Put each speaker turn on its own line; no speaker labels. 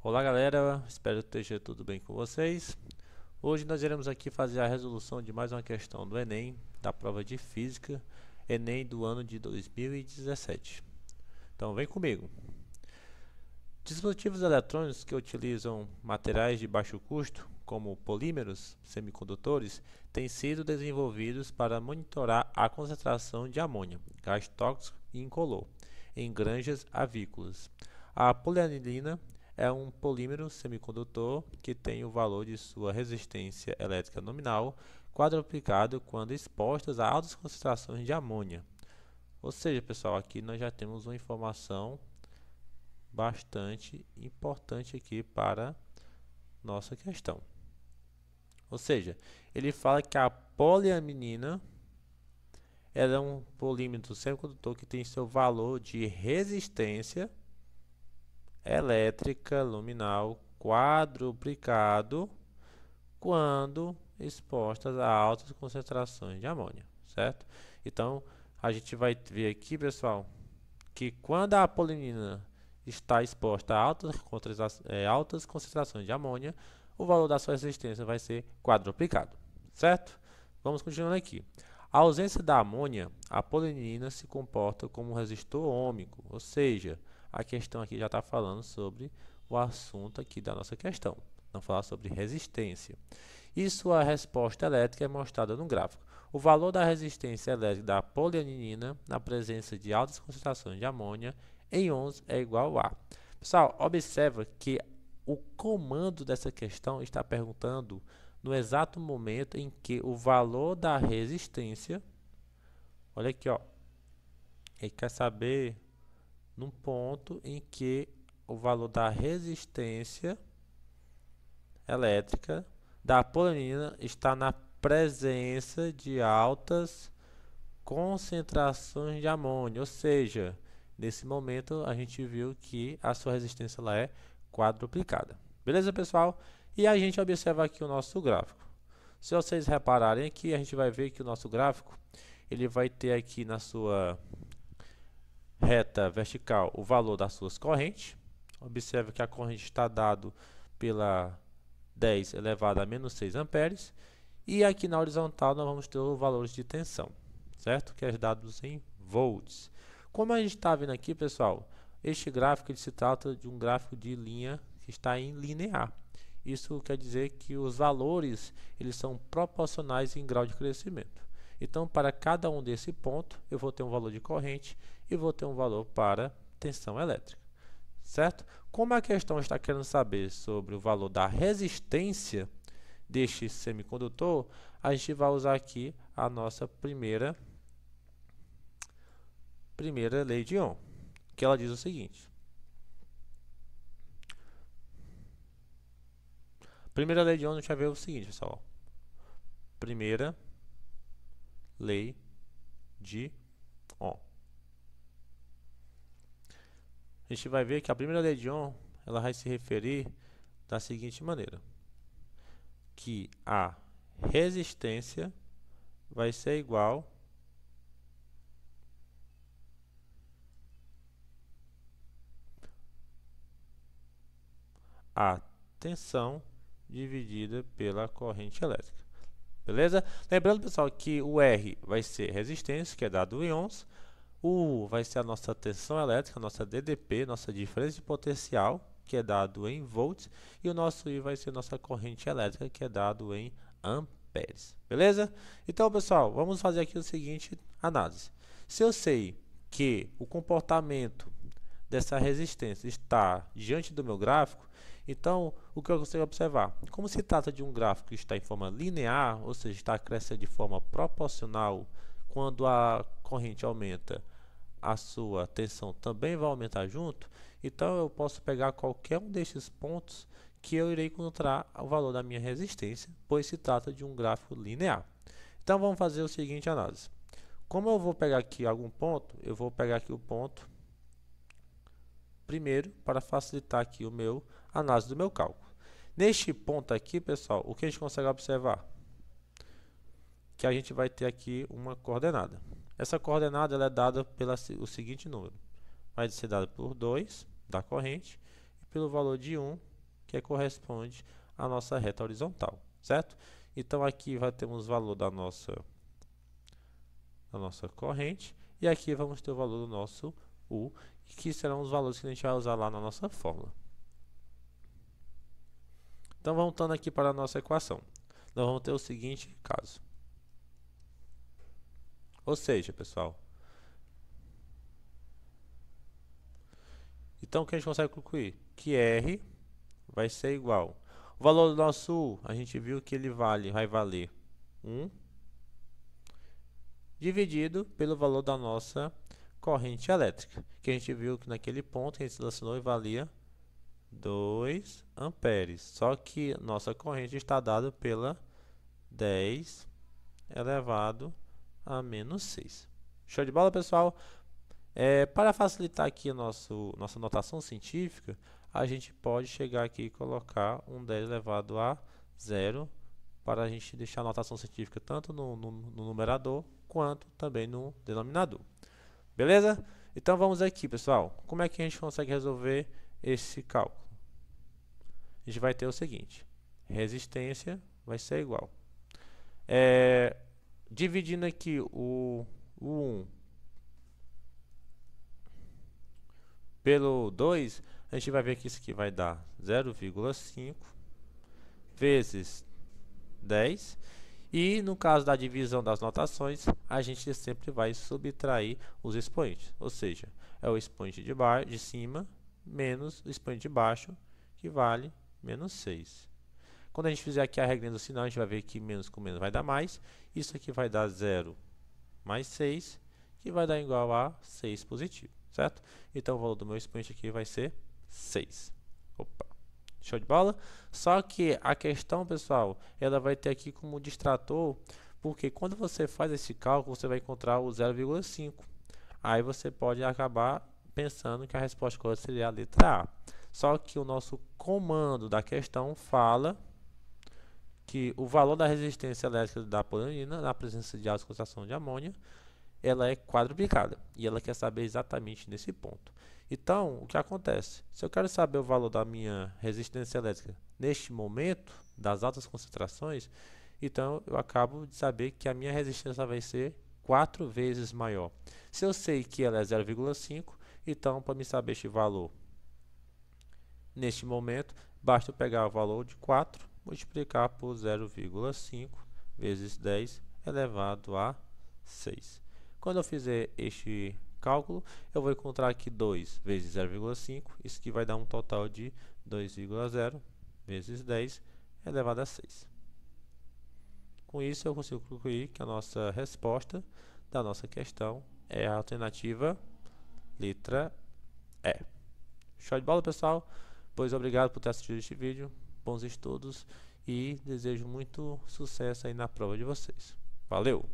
Olá galera, espero que esteja tudo bem com vocês. Hoje nós iremos aqui fazer a resolução de mais uma questão do Enem, da prova de Física, Enem do ano de 2017. Então vem comigo. Dispositivos eletrônicos que utilizam materiais de baixo custo, como polímeros semicondutores, têm sido desenvolvidos para monitorar a concentração de amônia, gás tóxico e incolor, em granjas avícolas. A polianilina é um polímero semicondutor que tem o valor de sua resistência elétrica nominal quadruplicado quando expostas a altas concentrações de amônia. Ou seja, pessoal, aqui nós já temos uma informação bastante importante aqui para nossa questão. Ou seja, ele fala que a poliaminina é um polímero semicondutor que tem seu valor de resistência elétrica luminal quadruplicado quando expostas a altas concentrações de amônia, certo? Então, a gente vai ver aqui, pessoal, que quando a poliaminina está exposta a altas concentrações de amônia, o valor da sua resistência vai ser quadruplicado, certo? Vamos continuando aqui. A ausência da amônia, a poliaminina se comporta como um resistor ôhmico, ou seja, a questão aqui já está falando sobre o assunto aqui da nossa questão, não falar sobre resistência. E sua resposta elétrica é mostrada no gráfico. O valor da resistência elétrica da poliaminina na presença de altas concentrações de amônia em íons é igual a. Pessoal, observa que o comando dessa questão está perguntando no exato momento em que o valor da resistência, olha aqui, ó, ele quer saber num ponto em que o valor da resistência elétrica da poliaminina está na presença de altas concentrações de amônia, ou seja, nesse momento a gente viu que a sua resistência lá é quadruplicada. Beleza, pessoal? E a gente observa aqui o nosso gráfico. Se vocês repararem aqui, a gente vai ver que o nosso gráfico ele vai ter aqui na sua reta vertical o valor das suas correntes. Observe que a corrente está dado pela 10 elevado a menos 6 amperes. E aqui na horizontal nós vamos ter os valores de tensão, certo? Que é dados em volts. Como a gente está vendo aqui, pessoal, este gráfico ele se trata de um gráfico de linha que está em linear. Isso quer dizer que os valores eles são proporcionais em grau de crescimento. Então, para cada um desse ponto, eu vou ter um valor de corrente e vou ter um valor para tensão elétrica, certo? Como a questão está querendo saber sobre o valor da resistência deste semicondutor, a gente vai usar aqui a nossa primeira lei de Ohm, que ela diz o seguinte. Primeira lei de Ohm, a gente vai ver o seguinte, pessoal. Primeira lei de Ohm. A gente vai ver que a primeira lei de Ohm ela vai se referir da seguinte maneira, que a resistência vai ser igual a tensão dividida pela corrente elétrica. Beleza? Lembrando, pessoal, que o R vai ser resistência, que é dado em ohms. O U vai ser a nossa tensão elétrica, nossa DDP, nossa diferença de potencial, que é dado em volts. E o nosso I vai ser nossa corrente elétrica, que é dado em amperes. Beleza? Então, pessoal, vamos fazer aqui o seguinte análise. Se eu sei que o comportamento dessa resistência está diante do meu gráfico, então, o que eu consigo observar? Como se trata de um gráfico que está em forma linear, ou seja, está crescendo de forma proporcional, quando a corrente aumenta, a sua tensão também vai aumentar junto, então eu posso pegar qualquer um destes pontos que eu irei encontrar o valor da minha resistência, pois se trata de um gráfico linear. Então, vamos fazer o seguinte análise. Como eu vou pegar aqui algum ponto, eu vou pegar aqui o ponto primeiro para facilitar aqui o meu análise do meu cálculo. Neste ponto aqui, pessoal, o que a gente consegue observar? Que a gente vai ter aqui uma coordenada. Essa coordenada ela é dada pelo seguinte número. Vai ser dada por 2 da corrente e pelo valor de 1 que corresponde à nossa reta horizontal, certo? Então aqui vai ter os valor da nossa corrente, e aqui vamos ter o valor do nosso U, que serão os valores que a gente vai usar lá na nossa fórmula. Então, voltando aqui para a nossa equação, nós vamos ter o seguinte caso. Ou seja, pessoal, então o que a gente consegue concluir? Que R vai ser igual. O valor do nosso U, a gente viu que ele vai valer 1 dividido pelo valor da nossa corrente elétrica, que a gente viu que naquele ponto a gente selecionou e valia 2 amperes. Só que nossa corrente está dada pela 10 elevado a menos 6. Show de bola, pessoal? Para facilitar aqui a nossa notação científica, a gente pode chegar aqui e colocar um 10 elevado a 0 para a gente deixar a notação científica tanto no numerador quanto também no denominador. Beleza? Então vamos aqui, pessoal. Como é que a gente consegue resolver esse cálculo? A gente vai ter o seguinte: resistência vai ser igual. Dividindo aqui o 1 pelo 2, a gente vai ver que isso aqui vai dar 0,5 vezes 10. E no caso da divisão das notações, a gente sempre vai subtrair os expoentes. Ou seja, é o expoente de cima menos o expoente de baixo, que vale menos 6. Quando a gente fizer aqui a regrinha do sinal, a gente vai ver que menos com menos vai dar mais. Isso aqui vai dar 0 mais 6, que vai dar igual a 6 positivo, certo? Então o valor do meu expoente aqui vai ser 6. Opa! Show de bola? Só que a questão, pessoal, ela vai ter aqui como distrator, porque quando você faz esse cálculo, você vai encontrar o 0,5. Aí você pode acabar pensando que a resposta correta seria a letra A. Só que o nosso comando da questão fala que o valor da resistência elétrica da polimina na presença de alta concentração de amônia, ela é quadruplicada, e ela quer saber exatamente nesse ponto. Então, o que acontece? Se eu quero saber o valor da minha resistência elétrica neste momento, das altas concentrações, então eu acabo de saber que a minha resistência vai ser 4 vezes maior. Se eu sei que ela é 0,5, então para me saber este valor neste momento, basta eu pegar o valor de 4, multiplicar por 0,5 vezes 10 elevado a 6. Quando eu fizer este cálculo, eu vou encontrar aqui 2 vezes 0,5, isso que vai dar um total de 2,0 vezes 10 elevado a 6. Com isso, eu consigo concluir que a nossa resposta da nossa questão é a alternativa letra E. Show de bola, pessoal? Pois obrigado por ter assistido este vídeo, bons estudos e desejo muito sucesso aí na prova de vocês. Valeu!